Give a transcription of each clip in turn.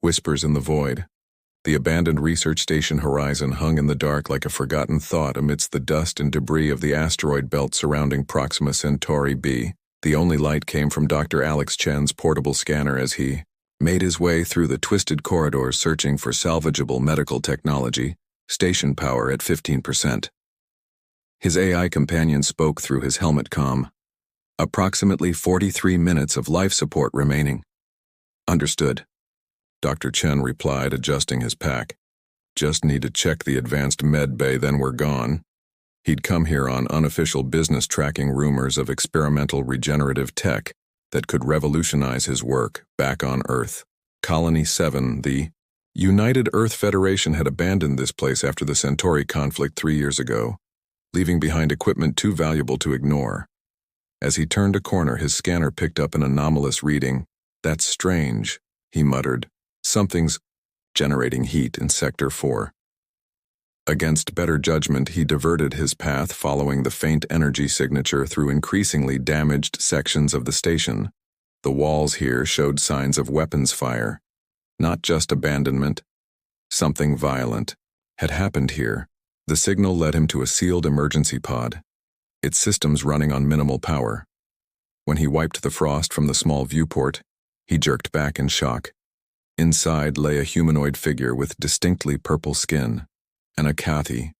Whispers in the void. The abandoned research station horizon hung in the dark like a forgotten thought amidst the dust and debris of the asteroid belt surrounding Proxima Centauri b. The only light came from Dr. Alex Chen's portable scanner as he made his way through the twisted corridors searching for salvageable medical technology, station power at 15%. His AI companion spoke through his helmet comm. Approximately 43 minutes of life support remaining. Understood. Dr. Chen replied, adjusting his pack. Just need to check the advanced med bay, then we're gone. He'd come here on unofficial business tracking rumors of experimental regenerative tech that could revolutionize his work back on Earth. Colony 7, the United Earth Federation had abandoned this place after the Centauri conflict 3 years ago, leaving behind equipment too valuable to ignore. As he turned a corner, his scanner picked up an anomalous reading. That's strange, he muttered. Something's generating heat in Sector 4. Against better judgment, he diverted his path following the faint energy signature through increasingly damaged sections of the station. The walls here showed signs of weapons fire. Not just abandonment. Something violent had happened here. The signal led him to a sealed emergency pod, its systems running on minimal power. When he wiped the frost from the small viewport, he jerked back in shock. Inside lay a humanoid figure with distinctly purple skin, an Akathi.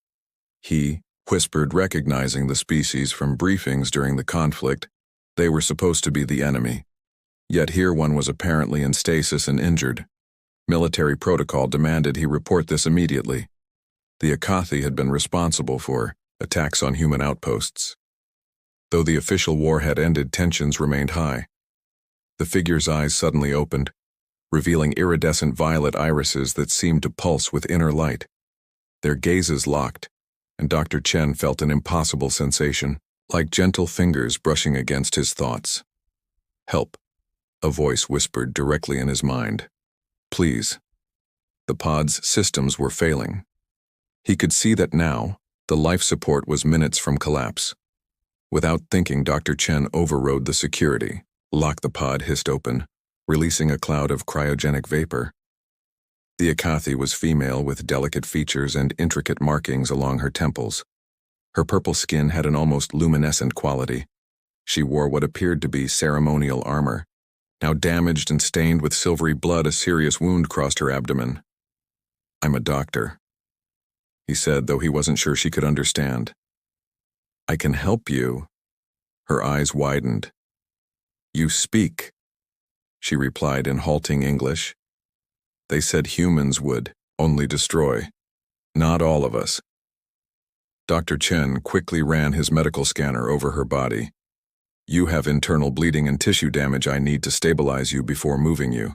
He whispered, recognizing the species from briefings during the conflict. They were supposed to be the enemy. Yet here one was apparently in stasis and injured. Military protocol demanded he report this immediately. The Akathi had been responsible for attacks on human outposts. Though the official war had ended, tensions remained high. The figure's eyes suddenly opened, revealing iridescent violet irises that seemed to pulse with inner light. Their gazes locked, and Dr. Chen felt an impossible sensation, like gentle fingers brushing against his thoughts. Help, a voice whispered directly in his mind. Please. The pod's systems were failing. He could see that now, the life support was minutes from collapse. Without thinking, Dr. Chen overrode the security. Lock. The pod hissed open, releasing a cloud of cryogenic vapor. The Akathi was female with delicate features and intricate markings along her temples. Her purple skin had an almost luminescent quality. She wore what appeared to be ceremonial armor. Now damaged and stained with silvery blood, a serious wound crossed her abdomen. I'm a doctor, he said, though he wasn't sure she could understand. I can help you. Her eyes widened. You speak, she replied in halting English. They said humans would only destroy. Not all of us. Dr. Chen quickly ran his medical scanner over her body. You have internal bleeding and tissue damage. I need to stabilize you before moving you.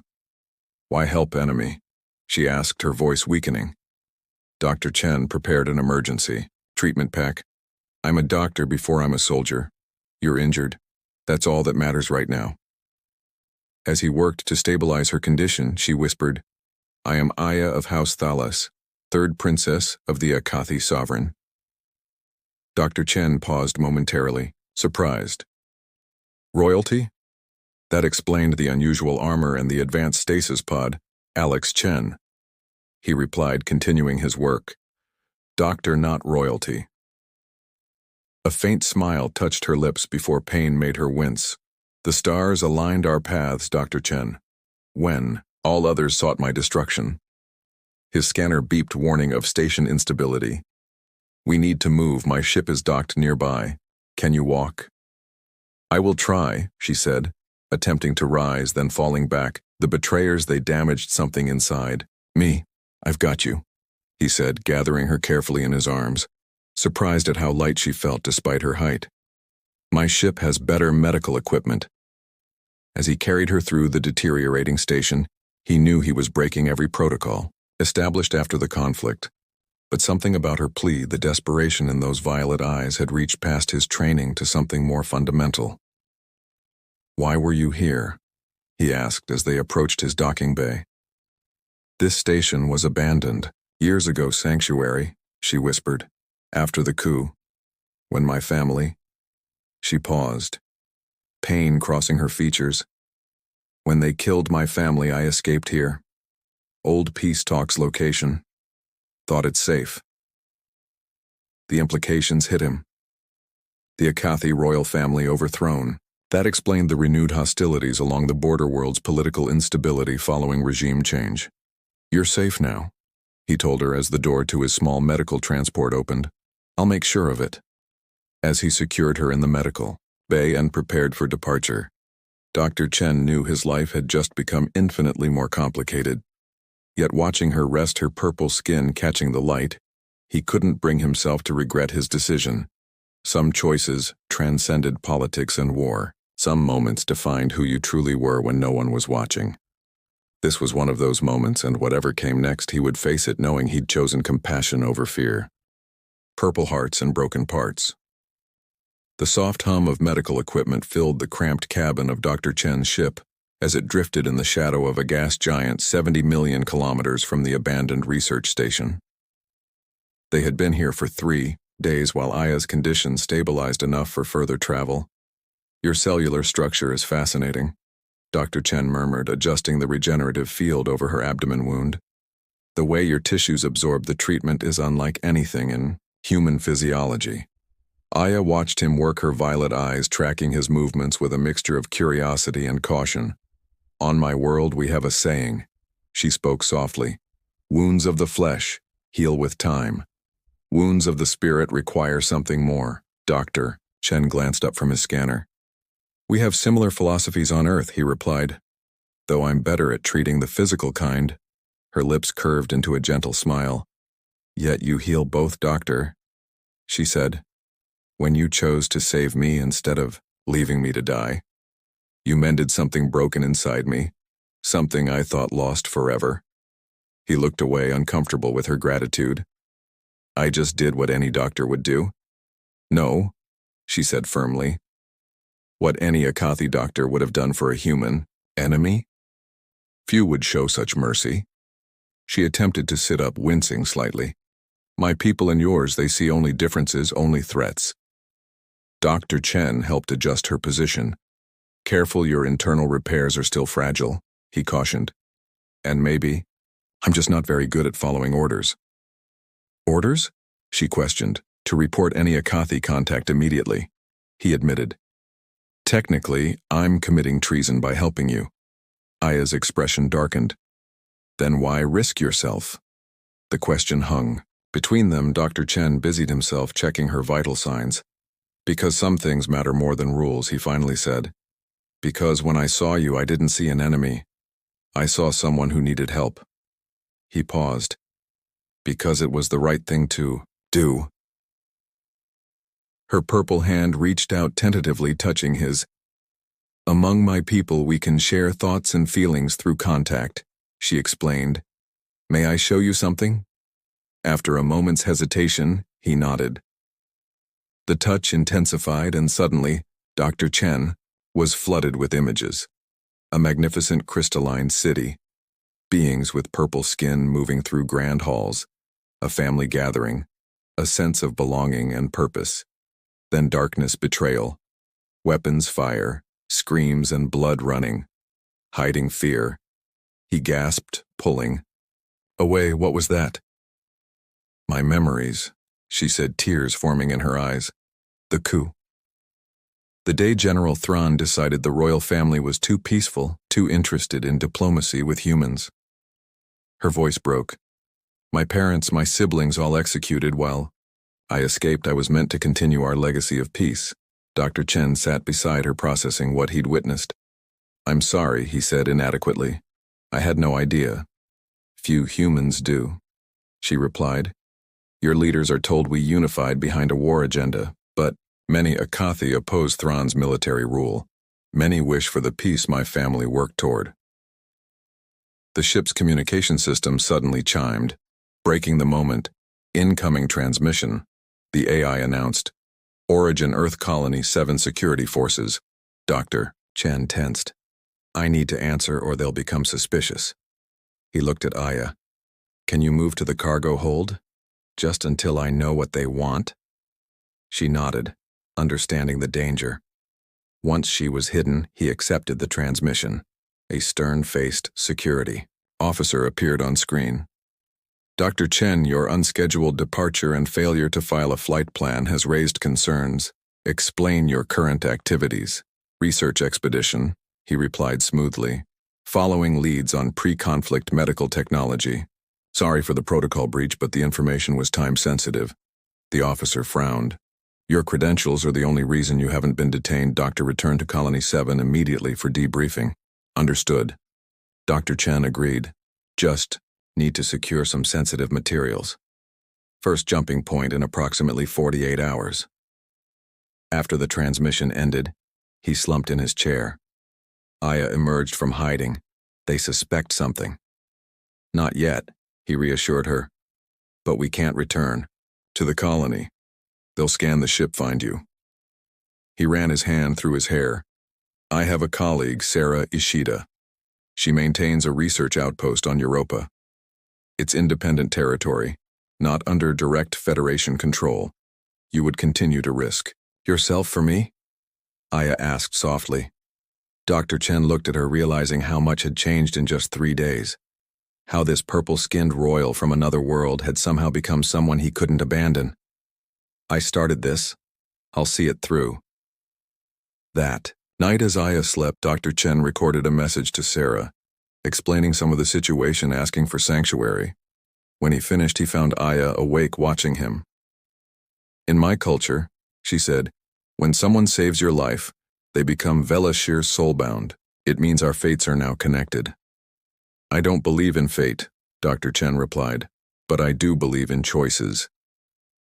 Why help enemy? She asked, her voice weakening. Dr. Chen prepared an emergency treatment pack. I'm a doctor before I'm a soldier. You're injured. That's all that matters right now. As he worked to stabilize her condition, she whispered, I am Aya of House Thalas, third princess of the Akathi sovereign. Dr. Chen paused momentarily, surprised. Royalty? That explained the unusual armor and the advanced stasis pod. Alex Chen. He replied, continuing his work. Doctor, not royalty. A faint smile touched her lips before pain made her wince. The stars aligned our paths, Dr. Chen. When all others sought my destruction. His scanner beeped, warning of station instability. We need to move. My ship is docked nearby. Can you walk? I will try, she said, attempting to rise, then falling back. The betrayers, they damaged something inside. Me, I've got you, he said, gathering her carefully in his arms, surprised at how light she felt despite her height. My ship has better medical equipment. As he carried her through the deteriorating station, he knew he was breaking every protocol established after the conflict. But something about her plea, the desperation in those violet eyes, had reached past his training to something more fundamental. Why were you here? He asked as they approached his docking bay. This station was abandoned. Years ago, sanctuary, she whispered. After the coup. When my family. She paused, pain crossing her features. When they killed my family, I escaped here. Old Peace Talks location. Thought it's safe. The implications hit him. The Akathi royal family overthrown. That explained the renewed hostilities along the border world's political instability following regime change. "You're safe now," he told her as the door to his small medical transport opened. "I'll make sure of it." As he secured her in the medical bay and prepared for departure, Dr. Chen knew his life had just become infinitely more complicated. Yet watching her rest her purple skin catching the light, he couldn't bring himself to regret his decision. Some choices transcended politics and war. Some moments defined who you truly were when no one was watching. This was one of those moments, and whatever came next, he would face it knowing he'd chosen compassion over fear. Purple hearts and broken parts. The soft hum of medical equipment filled the cramped cabin of Dr. Chen's ship as it drifted in the shadow of a gas giant 70 million kilometers from the abandoned research station. They had been here for 3 days while Aya's condition stabilized enough for further travel. "Your cellular structure is fascinating," Dr. Chen murmured, adjusting the regenerative field over her abdomen wound. "The way your tissues absorb the treatment is unlike anything in human physiology." Aya watched him work her violet eyes, tracking his movements with a mixture of curiosity and caution. "On my world we have a saying," she spoke softly. "Wounds of the flesh heal with time. Wounds of the spirit require something more." "Doctor," Chen glanced up from his scanner. "We have similar philosophies on Earth," he replied, "though I'm better at treating the physical kind." Her lips curved into a gentle smile. "Yet you heal both, Doctor," she said. "When you chose to save me instead of leaving me to die, you mended something broken inside me, something I thought lost forever." He looked away, uncomfortable with her gratitude. "I just did what any doctor would do." "No," she said firmly. "What any Akathi doctor would have done for a human enemy? Few would show such mercy." She attempted to sit up, wincing slightly. "My people and yours, they see only differences, only threats." Dr. Chen helped adjust her position. "Careful, your internal repairs are still fragile," he cautioned. "And maybe, I'm just not very good at following orders." "Orders?" she questioned. "To report any Akathi contact immediately," he admitted. "Technically, I'm committing treason by helping you." Aya's expression darkened. "Then why risk yourself?" The question hung. Between them, Dr. Chen busied himself checking her vital signs. "Because some things matter more than rules," he finally said. "Because when I saw you, I didn't see an enemy. I saw someone who needed help." He paused. "Because it was the right thing to do." Her purple hand reached out tentatively, touching his. "Among my people, we can share thoughts and feelings through contact," she explained. "May I show you something?" After a moment's hesitation, he nodded. The touch intensified, and suddenly, Dr. Chen was flooded with images. A magnificent crystalline city, beings with purple skin moving through grand halls, a family gathering, a sense of belonging and purpose. Then darkness, betrayal, weapons fire, screams and blood running, hiding fear. He gasped, pulling away. "What was that?" "My memories," she said, tears forming in her eyes. "The coup. The day General Thrawn decided the royal family was too peaceful, too interested in diplomacy with humans." Her voice broke. "My parents, my siblings all executed while I escaped. I was meant to continue our legacy of peace." Dr. Chen sat beside her, processing what he'd witnessed. "I'm sorry," he said inadequately. "I had no idea." "Few humans do," she replied. "Your leaders are told we unified behind a war agenda, but many Akathi oppose Thrawn's military rule. Many wish for the peace my family worked toward." The ship's communication system suddenly chimed, breaking the moment. "Incoming transmission," the AI announced. "Origin Earth Colony 7 security forces." Dr. Chen tensed. "I need to answer or they'll become suspicious." He looked at Aya. "Can you move to the cargo hold? Just until I know what they want?" She nodded, understanding the danger. Once she was hidden, he accepted the transmission. A stern-faced security. Officer appeared on screen. Dr. Chen, your unscheduled departure and failure to file a flight plan has raised concerns. Explain your current activities. Research expedition, he replied smoothly, following leads on pre-conflict medical technology. Sorry for the protocol breach, but the information was time-sensitive. The officer frowned. Your credentials are the only reason you haven't been detained. Doctor, return to Colony 7 immediately for debriefing. Understood. Dr. Chen agreed. Just need to secure some sensitive materials. First jumping point in approximately 48 hours. After the transmission ended, he slumped in his chair. Aya emerged from hiding. They suspect something. Not yet, he reassured her. But we can't return. To the colony. They'll scan the ship, find you. He ran his hand through his hair. I have a colleague, Sarah Ishida. She maintains a research outpost on Europa. It's independent territory, not under direct Federation control. You would continue to risk yourself for me? Aya asked softly. Dr. Chen looked at her, realizing how much had changed in just 3 days. How this purple-skinned royal from another world had somehow become someone he couldn't abandon. I started this. I'll see it through. That night, as Aya slept, Dr. Chen recorded a message to Sarah, explaining some of the situation, asking for sanctuary. When he finished, he found Aya awake watching him. In my culture, she said, when someone saves your life, they become Velashir soulbound. It means our fates are now connected. I don't believe in fate, Dr. Chen replied, but I do believe in choices.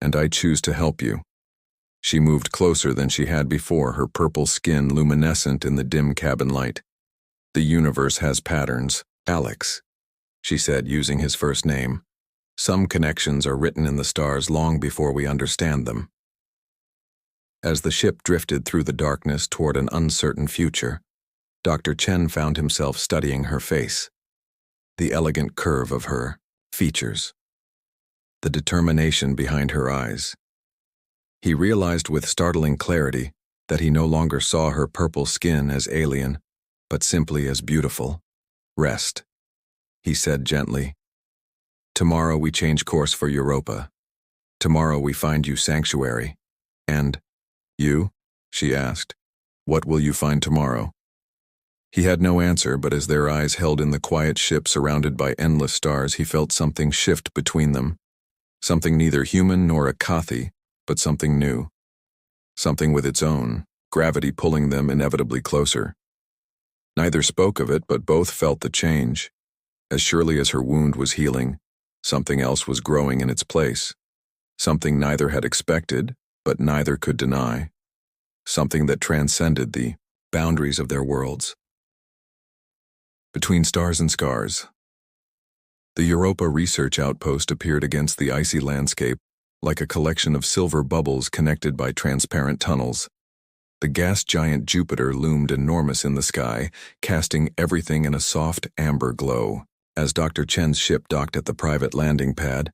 And I choose to help you. She moved closer than she had before, her purple skin luminescent in the dim cabin light. The universe has patterns, Alex, she said, using his first name. Some connections are written in the stars long before we understand them. As the ship drifted through the darkness toward an uncertain future, Dr. Chen found himself studying her face. The elegant curve of her features. The determination behind her eyes. He realized with startling clarity that he no longer saw her purple skin as alien, but simply as beautiful. Rest, he said gently. Tomorrow we change course for Europa. Tomorrow we find you sanctuary. And you? She asked. What will you find tomorrow? He had no answer, but as their eyes held in the quiet ship surrounded by endless stars, he felt something shift between them. Something neither human nor Akathi, but something new. Something with its own, gravity pulling them inevitably closer. Neither spoke of it, but both felt the change. As surely as her wound was healing, something else was growing in its place. Something neither had expected, but neither could deny. Something that transcended the boundaries of their worlds. Between stars and scars. The Europa research outpost appeared against the icy landscape, like a collection of silver bubbles connected by transparent tunnels. The gas giant Jupiter loomed enormous in the sky, casting everything in a soft amber glow. As Dr. Chen's ship docked at the private landing pad,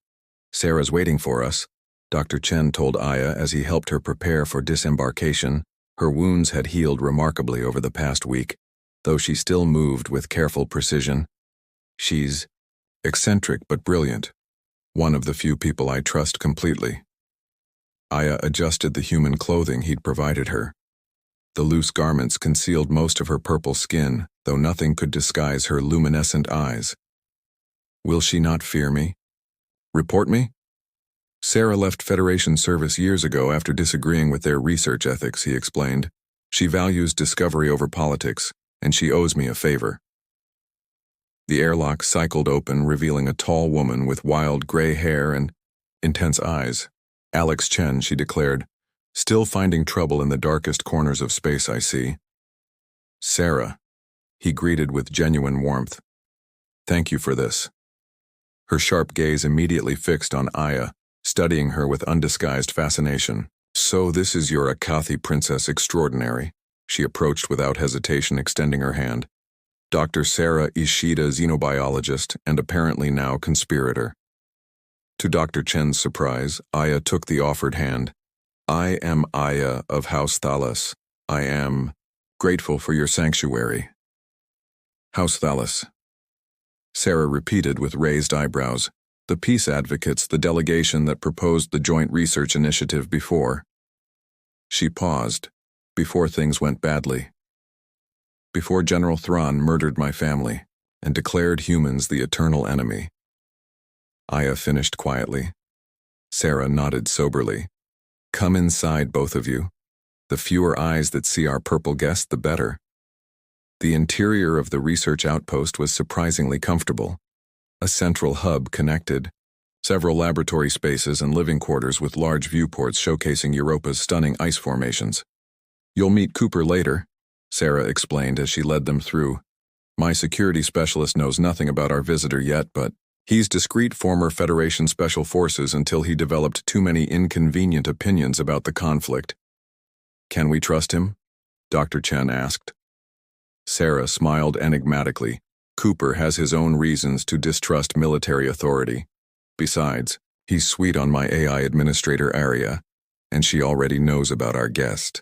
Sarah's waiting for us, Dr. Chen told Aya as he helped her prepare for disembarkation. Her wounds had healed remarkably over the past week, though she still moved with careful precision. She's eccentric but brilliant. One of the few people I trust completely. Aya adjusted the human clothing he'd provided her. The loose garments concealed most of her purple skin, though nothing could disguise her luminescent eyes. Will she not fear me? Report me? Sarah left Federation service years ago after disagreeing with their research ethics, he explained. She values discovery over politics, and she owes me a favor. The airlock cycled open, revealing a tall woman with wild gray hair and intense eyes. Alex Chen, she declared. Still finding trouble in the darkest corners of space, I see. Sarah, he greeted with genuine warmth. Thank you for this. Her sharp gaze immediately fixed on Aya, studying her with undisguised fascination. So this is your Akathi princess extraordinary, she approached without hesitation, extending her hand. Dr. Sarah Ishida, xenobiologist and apparently now conspirator. To Dr. Chen's surprise, Aya took the offered hand. I am Aya of House Thalas. I am grateful for your sanctuary. House Thalas. Sarah repeated with raised eyebrows. The peace advocates, the delegation that proposed the joint research initiative before. She paused, before things went badly. Before General Thrawn murdered my family and declared humans the eternal enemy. Aya finished quietly. Sarah nodded soberly. Come inside, both of you. The fewer eyes that see our purple guest, the better. The interior of the research outpost was surprisingly comfortable. A central hub connected, several laboratory spaces and living quarters with large viewports showcasing Europa's stunning ice formations. You'll meet Cooper later, Sarah explained as she led them through. My security specialist knows nothing about our visitor yet, but he's discreet former Federation Special Forces until he developed too many inconvenient opinions about the conflict. Can we trust him? Dr. Chen asked. Sarah smiled enigmatically. Cooper has his own reasons to distrust military authority. Besides, he's sweet on my AI administrator Arya, and she already knows about our guest.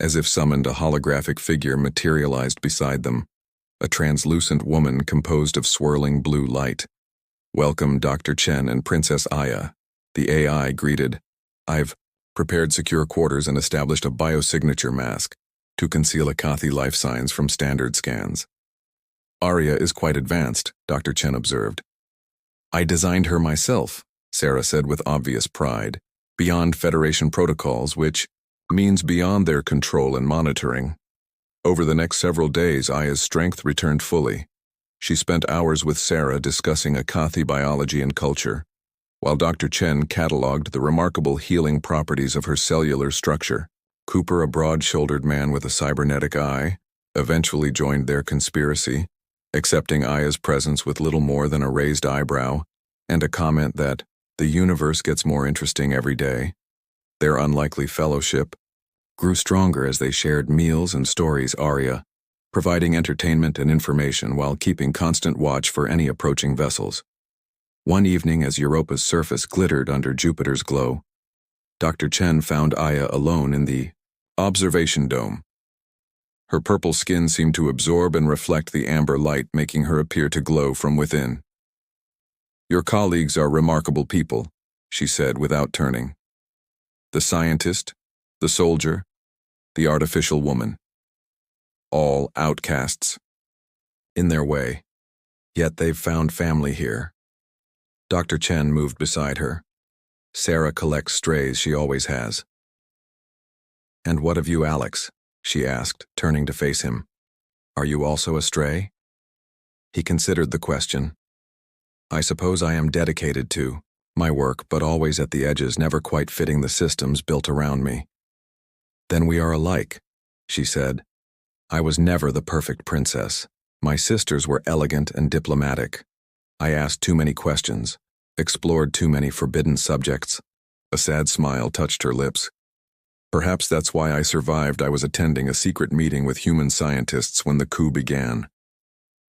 As if summoned, a holographic figure materialized beside them, a translucent woman composed of swirling blue light. Welcome, Dr. Chen and Princess Aya, the AI greeted. I've prepared secure quarters and established a biosignature mask to conceal Akathi life signs from standard scans. Arya is quite advanced, Dr. Chen observed. I designed her myself, Sarah said with obvious pride, beyond Federation protocols, which means beyond their control and monitoring. Over the next several days, Aya's strength returned fully. She spent hours with Sarah discussing Akathi biology and culture, while Dr. Chen catalogued the remarkable healing properties of her cellular structure. Cooper, a broad-shouldered man with a cybernetic eye, eventually joined their conspiracy, accepting Aya's presence with little more than a raised eyebrow and a comment that the universe gets more interesting every day. Their unlikely fellowship grew stronger as they shared meals and stories, Arya providing entertainment and information while keeping constant watch for any approaching vessels. One evening, as Europa's surface glittered under Jupiter's glow, Dr. Chen found Aya alone in the observation dome. Her purple skin seemed to absorb and reflect the amber light, making her appear to glow from within. Your colleagues are remarkable people, she said without turning. The scientist, the soldier, the artificial woman. All outcasts. In their way. Yet they've found family here. Dr. Chen moved beside her. Sarah collects strays, she always has. And what of you, Alex? She asked, turning to face him. Are you also a stray? He considered the question. I suppose I am dedicated to my work, but always at the edges, never quite fitting the systems built around me. Then we are alike, she said. I was never the perfect princess. My sisters were elegant and diplomatic. I asked too many questions, explored too many forbidden subjects. A sad smile touched her lips. Perhaps that's why I survived. I was attending a secret meeting with human scientists when the coup began.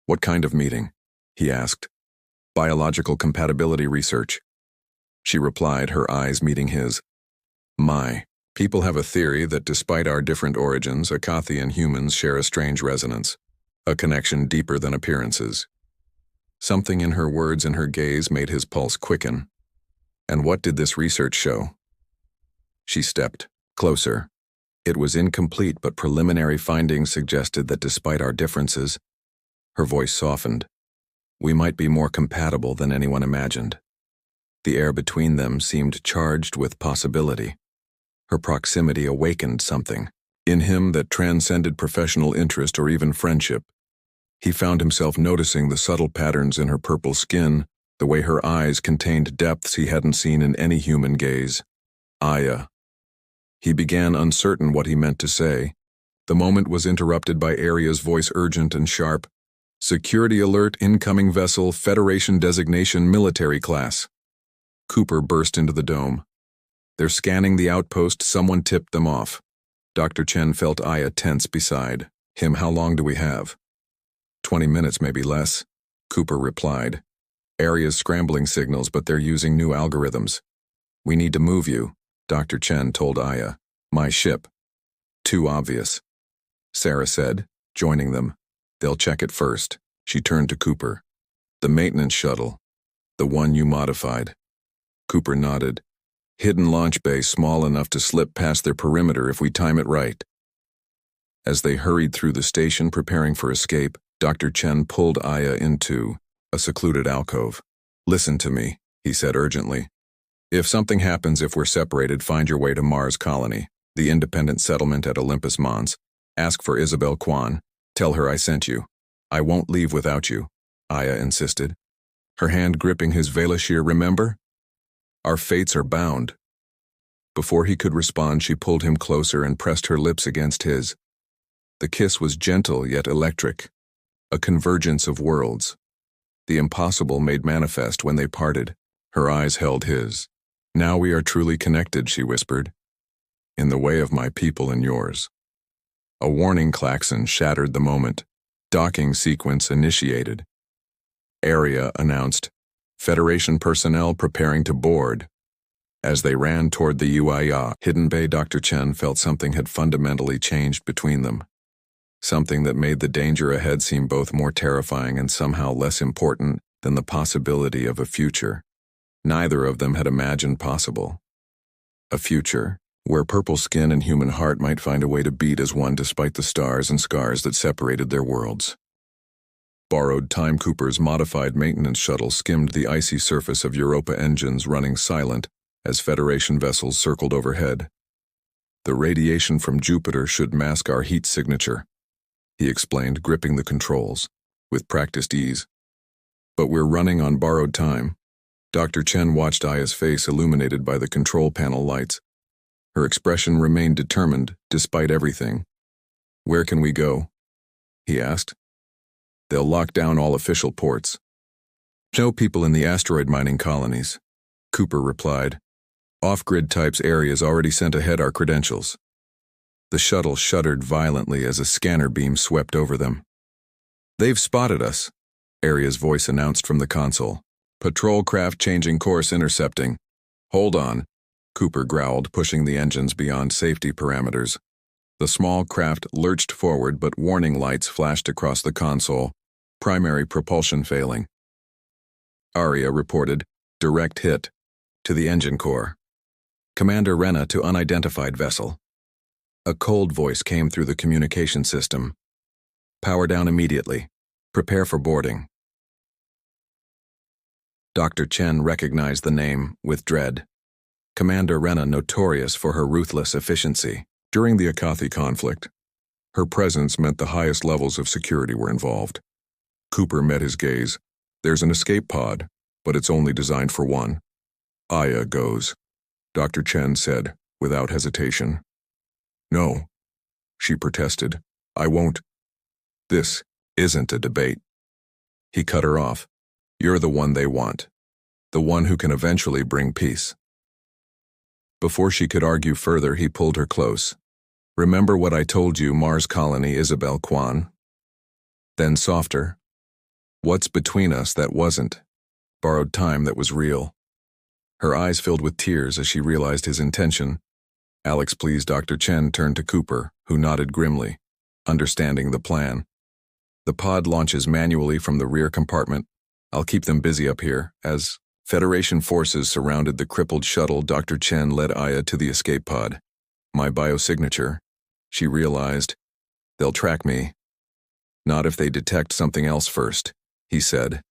What kind of meeting? He asked. Biological compatibility research. She replied, her eyes meeting his. People have a theory that despite our different origins, Akathi and humans share a strange resonance, a connection deeper than appearances. Something in her words and her gaze made his pulse quicken. And what did this research show? She stepped closer. It was incomplete, but preliminary findings suggested that despite our differences, her voice softened, we might be more compatible than anyone imagined. The air between them seemed charged with possibility. Her proximity awakened something in him that transcended professional interest or even friendship. He found himself noticing the subtle patterns in her purple skin, the way her eyes contained depths he hadn't seen in any human gaze. Aya. He began, uncertain what he meant to say. The moment was interrupted by Arya's voice, urgent and sharp. Security alert, incoming vessel, Federation designation, military class. Cooper burst into the dome. They're scanning the outpost, someone tipped them off. Dr. Chen felt Aya tense beside him. How long do we have? 20 minutes, maybe less, Cooper replied. Arya's scrambling signals, but they're using new algorithms. We need to move you, Dr. Chen told Aya. My ship. Too obvious, Sarah said, joining them. They'll check it first. She turned to Cooper. The maintenance shuttle. The one you modified. Cooper nodded. Hidden launch bay small enough to slip past their perimeter if we time it right. As they hurried through the station preparing for escape, Dr. Chen pulled Aya into a secluded alcove. "Listen to me," he said urgently. "If something happens if we're separated, find your way to Mars Colony, the independent settlement at Olympus Mons. Ask for Isabel Kwan. Tell her I sent you. I won't leave without you," Aya insisted, her hand gripping his Velashir. "Remember? Our fates are bound." Before he could respond, she pulled him closer and pressed her lips against his. The kiss was gentle yet electric, a convergence of worlds. The impossible made manifest when they parted. Her eyes held his. "Now we are truly connected," she whispered. "In the way of my people and yours." A warning klaxon shattered the moment. Docking sequence initiated. Area announced, "Federation personnel preparing to board." As they ran toward the UIA hidden bay, Dr. Chen felt something had fundamentally changed between them. Something that made the danger ahead seem both more terrifying and somehow less important than the possibility of a future neither of them had imagined possible. A future where purple skin and human heart might find a way to beat as one despite the stars and scars that separated their worlds. Borrowed time. Cooper's modified maintenance shuttle skimmed the icy surface of Europa, engines running silent as Federation vessels circled overhead. "The radiation from Jupiter should mask our heat signature," he explained, gripping the controls with practiced ease. "But we're running on borrowed time." Dr. Chen watched Aya's face illuminated by the control panel lights. Her expression remained determined, despite everything. "Where can we go?" he asked. "They'll lock down all official ports." "No people in the asteroid mining colonies," Cooper replied. "Off-grid types areas already sent ahead our credentials." The shuttle shuddered violently as a scanner beam swept over them. "They've spotted us," Area's voice announced from the console. "Patrol craft changing course, intercepting." "Hold on," Cooper growled, pushing the engines beyond safety parameters. The small craft lurched forward, but warning lights flashed across the console. Primary propulsion failing. Aria reported, "Direct hit to the engine core. Commander Rena to unidentified vessel." A cold voice came through the communication system. "Power down immediately. Prepare for boarding." Dr. Chen recognized the name with dread. Commander Rena, notorious for her ruthless efficiency. During the Akathi conflict, her presence meant the highest levels of security were involved. Cooper met his gaze. "There's an escape pod, but it's only designed for one." "Aya goes," Dr. Chen said, without hesitation. "No," she protested. "I won't." "This isn't a debate." He cut her off. "You're the one they want. The one who can eventually bring peace." Before she could argue further, he pulled her close. "Remember what I told you, Mars Colony, Isabel Kwan?" Then softer. "What's between us that wasn't? Borrowed time that was real." Her eyes filled with tears as she realized his intention. "Alex, please." Dr. Chen turned to Cooper, who nodded grimly, understanding the plan. "The pod launches manually from the rear compartment. I'll keep them busy up here." As Federation forces surrounded the crippled shuttle, Dr. Chen led Aya to the escape pod. "My biosignature," she realized. "They'll track me." "Not if they detect something else first," he said.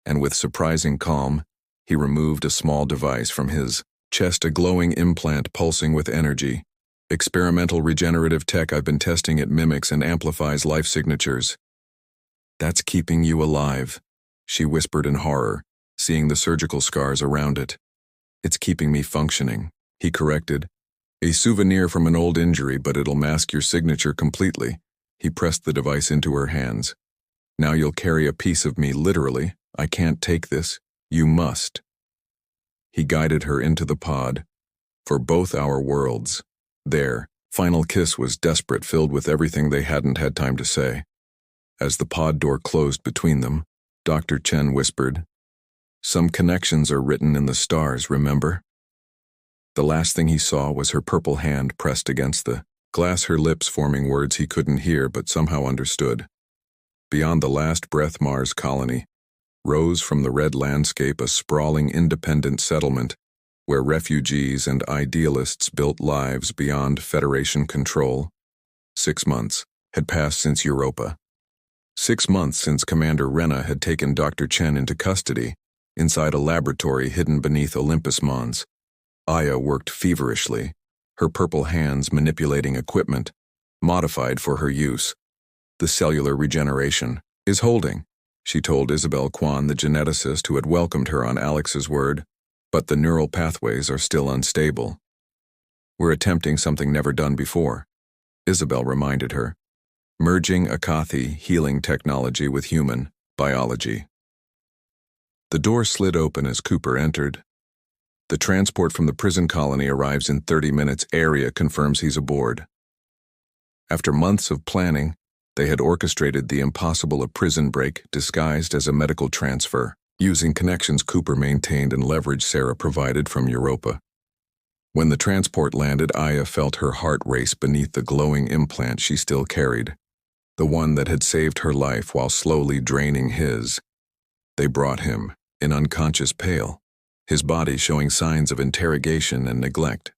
And with surprising calm, he removed a small device from his chest, a glowing implant pulsing with energy. "Experimental regenerative tech. I've been testing it mimics and amplifies life signatures." "That's keeping you alive," she whispered in horror, seeing the surgical scars around it. "It's keeping me functioning," he corrected. "A souvenir from an old injury, but it'll mask your signature completely." He pressed the device into her hands. "Now you'll carry a piece of me, literally. I can't take this. You must." He guided her into the pod. "For both our worlds." Their final kiss was desperate, filled with everything they hadn't had time to say. As the pod door closed between them, Dr. Chen whispered, "Some connections are written in the stars, remember?" The last thing he saw was her purple hand pressed against the glass, her lips forming words he couldn't hear but somehow understood. "Beyond the last breath, Mars Colony." rose from the red landscape a sprawling independent settlement where refugees and idealists built lives beyond Federation control. 6 months had passed since Europa. 6 months since Commander Rena had taken Dr. Chen into custody, inside a laboratory hidden beneath Olympus Mons. Aya worked feverishly, her purple hands manipulating equipment, modified for her use. The cellular regeneration is holding, she told Isabel Kwan, the geneticist who had welcomed her on Alex's word, but the neural pathways are still unstable. We're attempting something never done before, Isabel reminded her, merging Akathi healing technology with human biology. The door slid open as Cooper entered. The transport from the prison colony arrives in 30 minutes. Area confirms he's aboard. After months of planning, they had orchestrated the impossible, a prison break disguised as a medical transfer, using connections Cooper maintained and leverage Sarah provided from Europa. When the transport landed, Aya felt her heart race beneath the glowing implant she still carried, the one that had saved her life while slowly draining his. They brought him, in unconscious pale, his body showing signs of interrogation and neglect.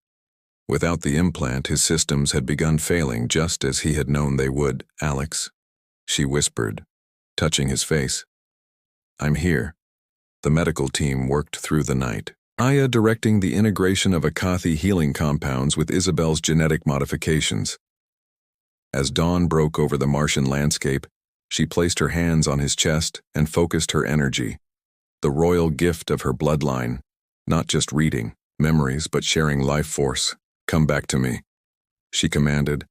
Without the implant, his systems had begun failing just as he had known they would. Alex, she whispered, touching his face. I'm here. The medical team worked through the night, Aya directing the integration of Akathi healing compounds with Isabel's genetic modifications. As dawn broke over the Martian landscape, she placed her hands on his chest and focused her energy, the royal gift of her bloodline, not just reading memories but sharing life force. Come back to me, she commanded.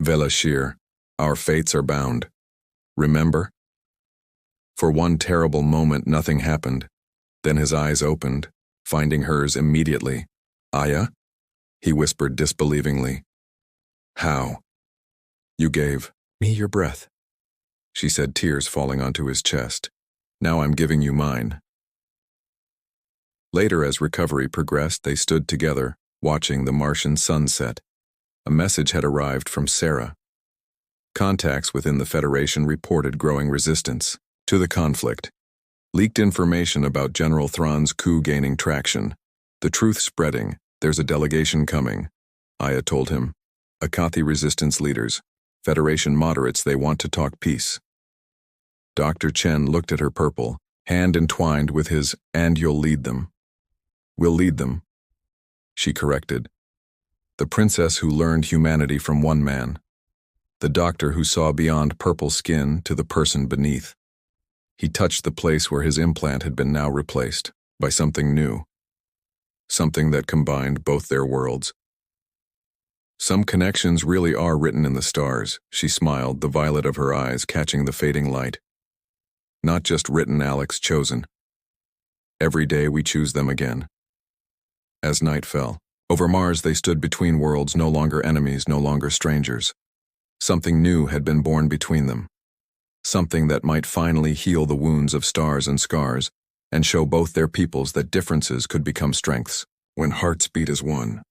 Vela Shir, our fates are bound. Remember? For one terrible moment, nothing happened. Then his eyes opened, finding hers immediately. Aya? He whispered disbelievingly. How? You gave me your breath, she said, tears falling onto his chest. Now I'm giving you mine. Later, as recovery progressed, they stood together, watching the Martian sunset. A message had arrived from Sarah. Contacts within the Federation reported growing resistance to the conflict. Leaked information about General Thrawn's coup gaining traction. The truth spreading. There's a delegation coming, Aya told him. Akathi resistance leaders, Federation moderates, they want to talk peace. Dr. Chen looked at her purple, hand entwined with his, and you'll lead them. We'll lead them, she corrected. The princess who learned humanity from one man. The doctor who saw beyond purple skin to the person beneath. He touched the place where his implant had been, now replaced by something new. Something that combined both their worlds. Some connections really are written in the stars, she smiled, the violet of her eyes catching the fading light. Not just written, Alex, chosen. Every day we choose them again. As night fell, over Mars they stood between worlds, no longer enemies, no longer strangers. Something new had been born between them. Something that might finally heal the wounds of stars and scars, and show both their peoples that differences could become strengths when hearts beat as one.